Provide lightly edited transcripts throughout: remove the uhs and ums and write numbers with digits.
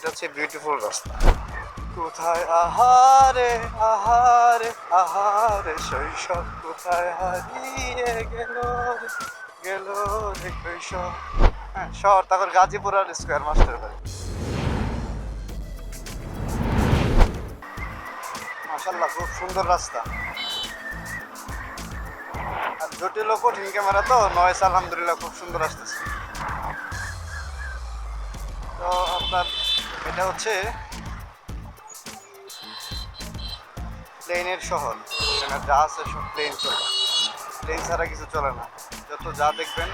এটা হচ্ছে বিউটিফুল রাস্তা। কোথায় আহারে আহারে আহারে শৈশব কোথায় হারিয়ে গেল রে, গেল রে শৈশব। হ্যাঁ, শহর তখন গাজীপুর আর স্কোয়ার মাস্টার বাড়ি। মাশাল্লাহ, খুব সুন্দর রাস্তা। আর জটিল ও কঠিন ক্যামেরা তো নয়েস আলহামদুলিল্লাহ খুব সুন্দর আসতেছে। তো আপনার এটা হচ্ছে প্লেনের শহর। এখানে যা আছে সব প্লেন চলে, প্লেন ছাড়া কিছু চলে না। যত যা দেখবেন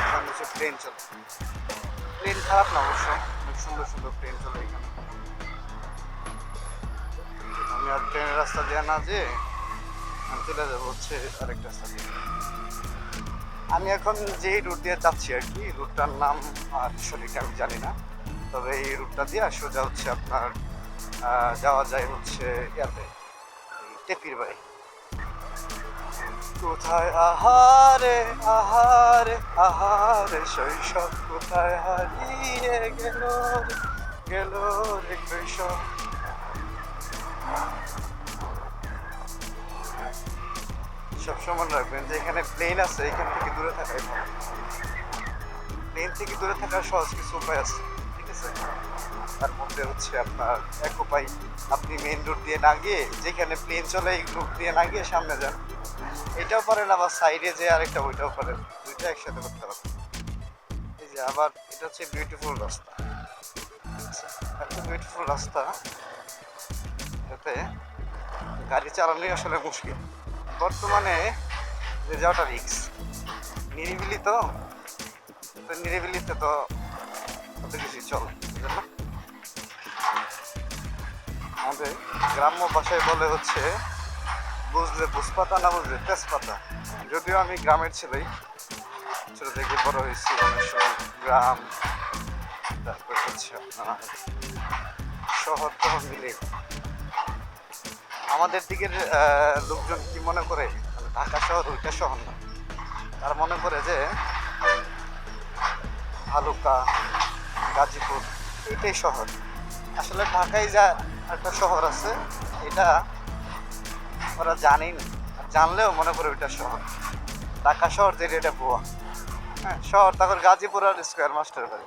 সব হচ্ছে প্লেন চলে। প্লেন খারাপ না অবশ্য, অনেক সুন্দর সুন্দর প্লেন চলে এখানে। আমি আর ট্রেনের রাস্তা দিয়ে না যে আমি চলে যাবো হচ্ছে আরেকটা রাস্তা দিয়ে। আমি এখন যেই রুট দিয়ে যাচ্ছি আর কি, রুটটার নাম আর সঠিক আমি জানি না, তবে এই রুটটা দিয়ে সোজা হচ্ছে আপনার যাওয়া যায় হচ্ছে ইয়াতে টেপির বাড়ি। কোথায় আহারে আহারে আহারে শৈশব কোথায় হারিয়ে গেল রে, গেল রে শৈশব। সবসময় মনে রাখবেন যে এখানে প্লেন আছে, এখান থেকে দূরে থাকাই ভালো। প্লেন থেকে দূরে থাকার সহজ কিছু উপায় আছে, ঠিক আছে? তার মধ্যে হচ্ছে আপনার এক উপায়, আপনি মেইন রোড দিয়ে না গিয়ে যেখানে প্লেন চলে এই রুট দিয়ে না গিয়ে সামনে যান। এটাও পারেন, আবার সাইডে যে আরেকটা ওইটাও পারেন, দুইটা একসাথে করতে পারেন। এই যে আবার এটা হচ্ছে বিউটিফুল রাস্তা। এত বিউটিফুল রাস্তা, এতে গাড়ি চালানোই আসলে মুশকিল বর্তমানে। যে যাওয়াটা রিক্স, নিরিবিলি তো, নিরিবিলিতে তো কত কিছুই চলে। বুঝলেন না? আমাদের গ্রাম্য ভাষায় বলে হচ্ছে বুঝলে বুঝপাতা, না বুঝলে তেজপাতা। যদিও আমি গ্রামের ছেলেই, ছোট থেকে বড় হয়েছি অনেক সময় গ্রাম, তারপর হচ্ছে আপনার শহর টহর মিলে। আমাদের দিকের লোকজন কি মনে করে, ঢাকা শহর ওইটা শহর না, তারা মনে করে যে ভালুকা, গাজীপুর এইটাই শহর। আসলে ঢাকায় যা একটা শহর আছে, এটা ওরা জানেই না, জানলেও মনে করে ওইটা শহর। ঢাকা শহর যে এটা ভুয়া। হ্যাঁ, শহর তখন গাজীপুর আর স্কোয়ার মাস্টার বাড়ি।